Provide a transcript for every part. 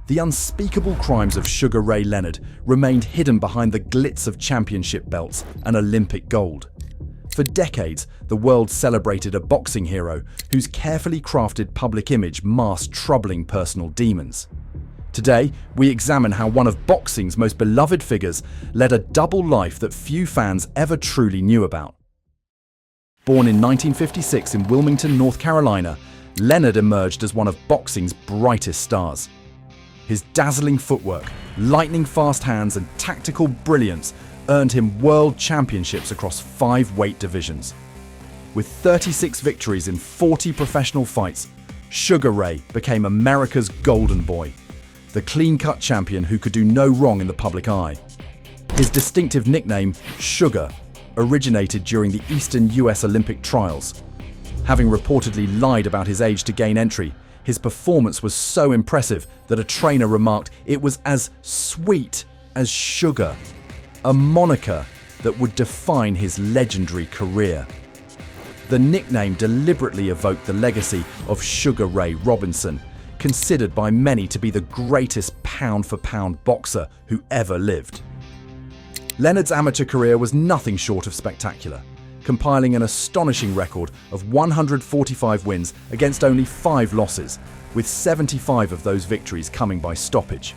The unspeakable crimes of Sugar Ray Leonard remained hidden behind the glitz of championship belts and Olympic gold. For decades, the world celebrated a boxing hero whose carefully crafted public image masked troubling personal demons. Today, we examine how one of boxing's most beloved figures led a double life that few fans ever truly knew about. Born in 1956 in Wilmington, North Carolina, Leonard emerged as one of boxing's brightest stars. His dazzling footwork, lightning-fast hands and tactical brilliance earned him world championships across 5 weight divisions. With 36 victories in 40 professional fights, Sugar Ray became America's golden boy, the clean-cut champion who could do no wrong in the public eye. His distinctive nickname, Sugar, originated during the Eastern US Olympic trials. Having reportedly lied about his age to gain entry, his performance was so impressive that a trainer remarked it was as sweet as sugar, a moniker that would define his legendary career. The nickname deliberately evoked the legacy of Sugar Ray Robinson, considered by many to be the greatest pound-for-pound boxer who ever lived. Leonard's amateur career was nothing short of spectacular, compiling an astonishing record of 145 wins against only 5 losses, with 75 of those victories coming by stoppage.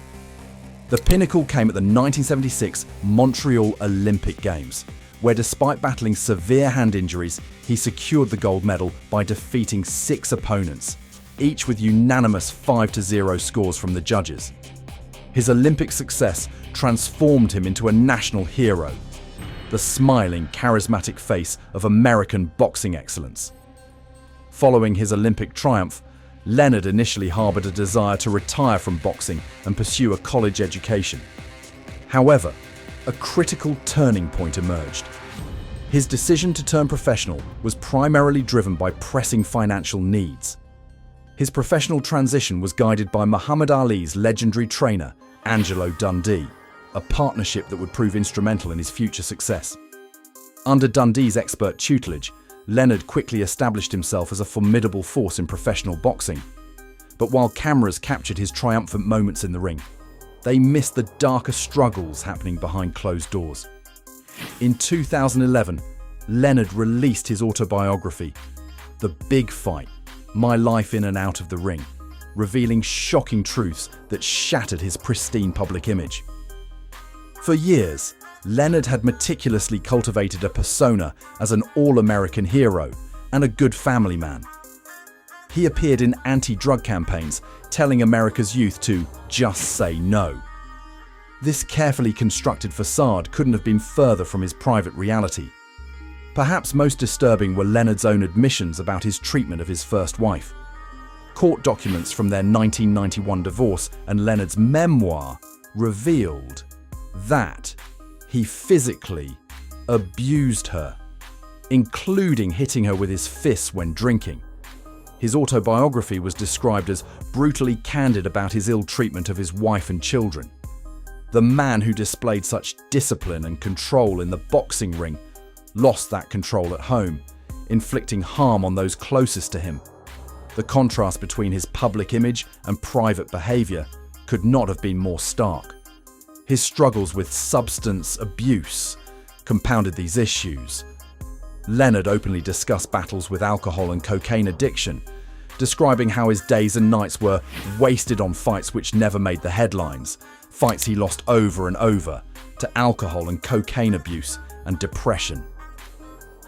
The pinnacle came at the 1976 Montreal Olympic Games, where despite battling severe hand injuries, he secured the gold medal by defeating 6 opponents, each with unanimous 5-0 scores from the judges. His Olympic success transformed him into a national hero, the smiling, charismatic face of American boxing excellence. Following his Olympic triumph, Leonard initially harbored a desire to retire from boxing and pursue a college education. However, a critical turning point emerged. His decision to turn professional was primarily driven by pressing financial needs. His professional transition was guided by Muhammad Ali's legendary trainer, Angelo Dundee, a partnership that would prove instrumental in his future success. Under Dundee's expert tutelage, Leonard quickly established himself as a formidable force in professional boxing. But while cameras captured his triumphant moments in the ring, they missed the darker struggles happening behind closed doors. In 2011, Leonard released his autobiography, The Big Fight: My Life in and Out of the Ring, revealing shocking truths that shattered his pristine public image. For years, Leonard had meticulously cultivated a persona as an all-American hero and a good family man. He appeared in anti-drug campaigns, telling America's youth to just say no. This carefully constructed facade couldn't have been further from his private reality. Perhaps most disturbing were Leonard's own admissions about his treatment of his first wife. Court documents from their 1991 divorce and Leonard's memoir revealed that he physically abused her, including hitting her with his fists when drinking. His autobiography was described as brutally candid about his ill treatment of his wife and children. The man who displayed such discipline and control in the boxing ring lost that control at home, inflicting harm on those closest to him. The contrast between his public image and private behavior could not have been more stark. His struggles with substance abuse compounded these issues. Leonard openly discussed battles with alcohol and cocaine addiction, describing how his days and nights were wasted on fights which never made the headlines, fights he lost over and over, to alcohol and cocaine abuse and depression.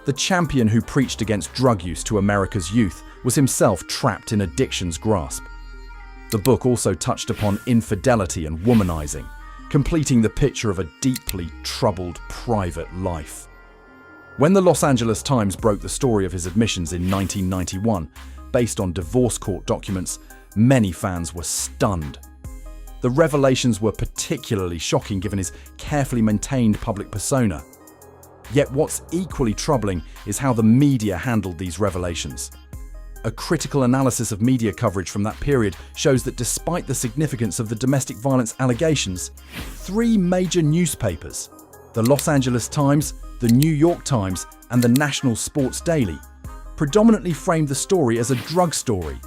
The champion who preached against drug use to America's youth was himself trapped in addiction's grasp. The book also touched upon infidelity and womanizing, completing the picture of a deeply troubled private life. When the Los Angeles Times broke the story of his admissions in 1991, based on divorce court documents, many fans were stunned. The revelations were particularly shocking given his carefully maintained public persona. Yet what's equally troubling is how the media handled these revelations. A critical analysis of media coverage from that period shows that despite the significance of the domestic violence allegations, 3 major newspapers, the Los Angeles Times, the New York Times, and the National Sports Daily, predominantly framed the story as a drug story,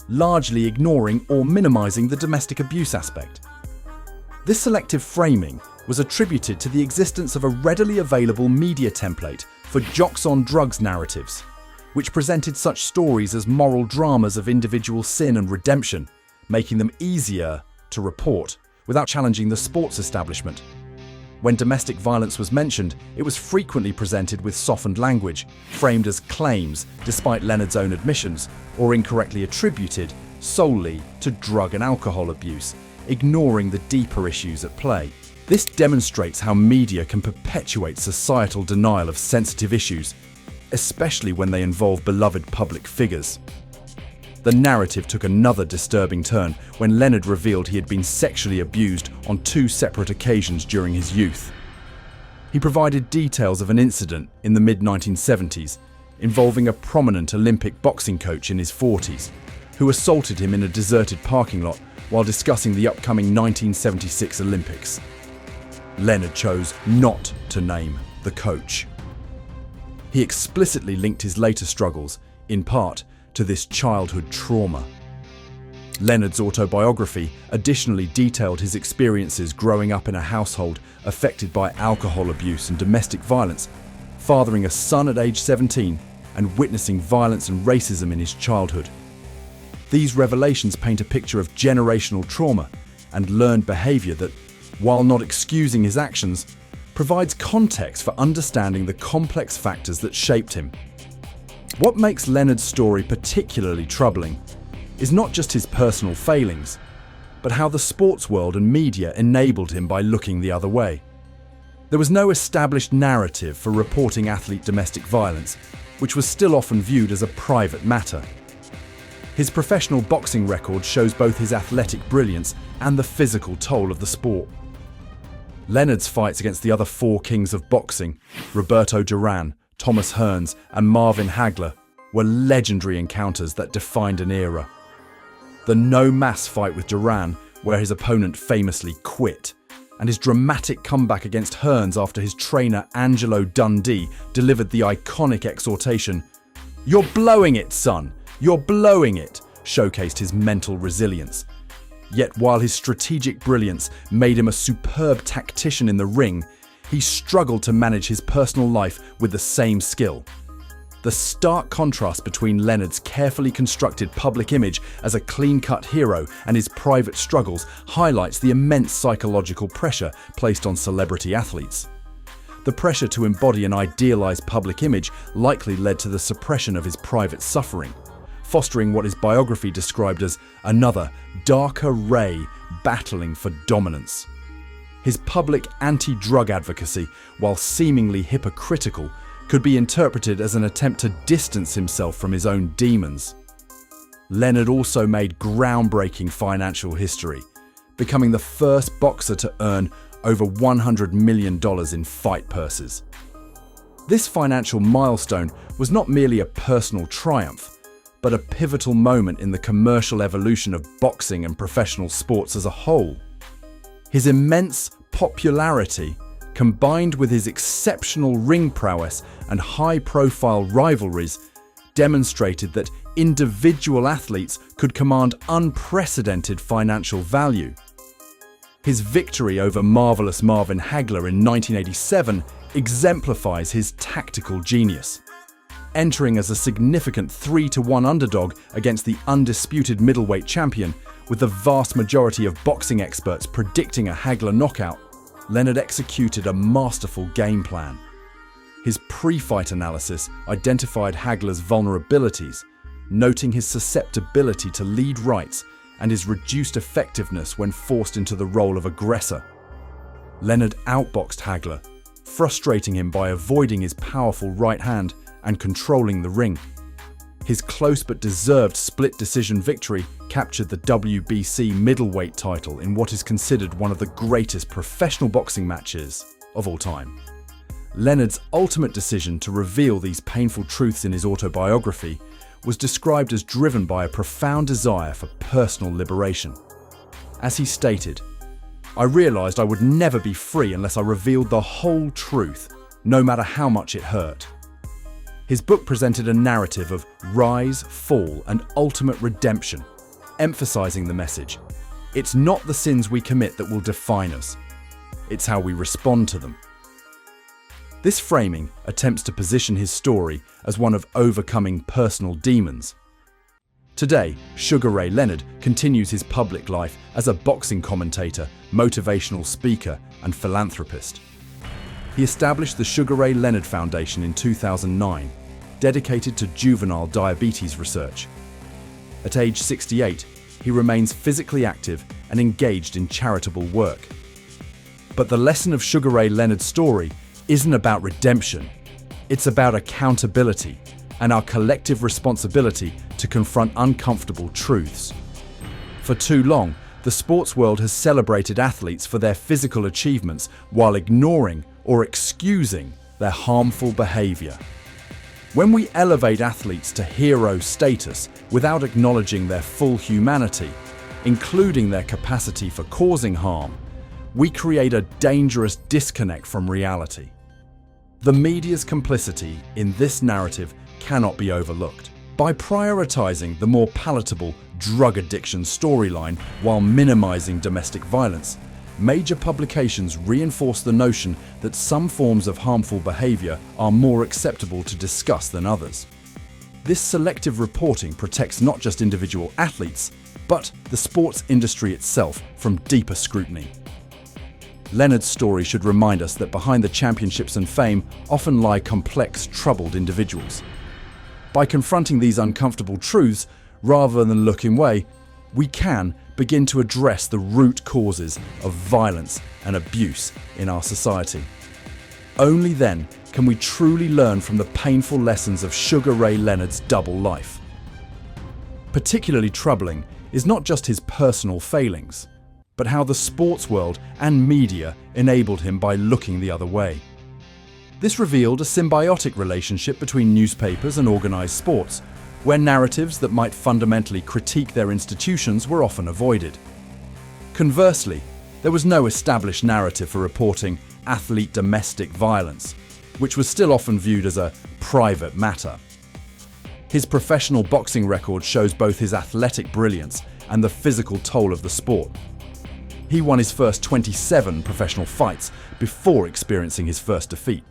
largely ignoring or minimizing the domestic abuse aspect. This selective framing was attributed to the existence of a readily available media template for jocks on drugs narratives, which presented such stories as moral dramas of individual sin and redemption, making them easier to report without challenging the sports establishment. When domestic violence was mentioned, it was frequently presented with softened language, framed as claims despite Leonard's own admissions, or incorrectly attributed solely to drug and alcohol abuse, ignoring the deeper issues at play. This demonstrates how media can perpetuate societal denial of sensitive issues, especially when they involve beloved public figures. The narrative took another disturbing turn when Leonard revealed he had been sexually abused on 2 separate occasions during his youth. He provided details of an incident in the mid-1970s involving a prominent Olympic boxing coach in his 40s who assaulted him in a deserted parking lot while discussing the upcoming 1976 Olympics. Leonard chose not to name the coach. He explicitly linked his later struggles, in part, to this childhood trauma. Leonard's autobiography additionally detailed his experiences growing up in a household affected by alcohol abuse and domestic violence, fathering a son at age 17 and witnessing violence and racism in his childhood. These revelations paint a picture of generational trauma and learned behavior that, while not excusing his actions, provides context for understanding the complex factors that shaped him. What makes Leonard's story particularly troubling is not just his personal failings, but how the sports world and media enabled him by looking the other way. There was no established narrative for reporting athlete domestic violence, which was still often viewed as a private matter. His professional boxing record shows both his athletic brilliance and the physical toll of the sport. Leonard's fights against the other 4 kings of boxing, Roberto Duran, Thomas Hearns, and Marvin Hagler, were legendary encounters that defined an era. The no-mass fight with Duran, where his opponent famously quit, and his dramatic comeback against Hearns after his trainer Angelo Dundee delivered the iconic exhortation, "You're blowing it, son! You're blowing it!" showcased his mental resilience. Yet while his strategic brilliance made him a superb tactician in the ring, he struggled to manage his personal life with the same skill. The stark contrast between Leonard's carefully constructed public image as a clean-cut hero and his private struggles highlights the immense psychological pressure placed on celebrity athletes. The pressure to embody an idealized public image likely led to the suppression of his private suffering, fostering what his biography described as another, darker ray battling for dominance. His public anti-drug advocacy, while seemingly hypocritical, could be interpreted as an attempt to distance himself from his own demons. Leonard also made groundbreaking financial history, becoming the first boxer to earn over $100 million in fight purses. This financial milestone was not merely a personal triumph, but a pivotal moment in the commercial evolution of boxing and professional sports as a whole. His immense popularity, combined with his exceptional ring prowess and high-profile rivalries, demonstrated that individual athletes could command unprecedented financial value. His victory over Marvelous Marvin Hagler in 1987 exemplifies his tactical genius. Entering as a significant 3-1 underdog against the undisputed middleweight champion, with the vast majority of boxing experts predicting a Hagler knockout, Leonard executed a masterful game plan. His pre-fight analysis identified Hagler's vulnerabilities, noting his susceptibility to lead rights and his reduced effectiveness when forced into the role of aggressor. Leonard outboxed Hagler, frustrating him by avoiding his powerful right hand and controlling the ring. His close but deserved split decision victory captured the WBC middleweight title in what is considered one of the greatest professional boxing matches of all time. Leonard's ultimate decision to reveal these painful truths in his autobiography was described as driven by a profound desire for personal liberation. As he stated, "I realized I would never be free unless I revealed the whole truth, no matter how much it hurt." His book presented a narrative of rise, fall, and ultimate redemption, emphasizing the message: it's not the sins we commit that will define us. It's how we respond to them. This framing attempts to position his story as one of overcoming personal demons. Today, Sugar Ray Leonard continues his public life as a boxing commentator, motivational speaker, and philanthropist. He established the Sugar Ray Leonard Foundation in 2009, dedicated to juvenile diabetes research. At age 68, he remains physically active and engaged in charitable work. But the lesson of Sugar Ray Leonard's story isn't about redemption. It's about accountability and our collective responsibility to confront uncomfortable truths. For too long, the sports world has celebrated athletes for their physical achievements while ignoring or excusing their harmful behavior. When we elevate athletes to hero status without acknowledging their full humanity, including their capacity for causing harm, we create a dangerous disconnect from reality. The media's complicity in this narrative cannot be overlooked. By prioritizing the more palatable drug addiction storyline while minimizing domestic violence, major publications reinforce the notion that some forms of harmful behavior are more acceptable to discuss than others. This selective reporting protects not just individual athletes, but the sports industry itself from deeper scrutiny. Leonard's story should remind us that behind the championships and fame often lie complex, troubled individuals. By confronting these uncomfortable truths, rather than looking away, we can begin to address the root causes of violence and abuse in our society. Only then can we truly learn from the painful lessons of Sugar Ray Leonard's double life. Particularly troubling is not just his personal failings, but how the sports world and media enabled him by looking the other way. This revealed a symbiotic relationship between newspapers and organized sports, where narratives that might fundamentally critique their institutions were often avoided. Conversely, there was no established narrative for reporting athlete domestic violence, which was still often viewed as a private matter. His professional boxing record shows both his athletic brilliance and the physical toll of the sport. He won his first 27 professional fights before experiencing his first defeat.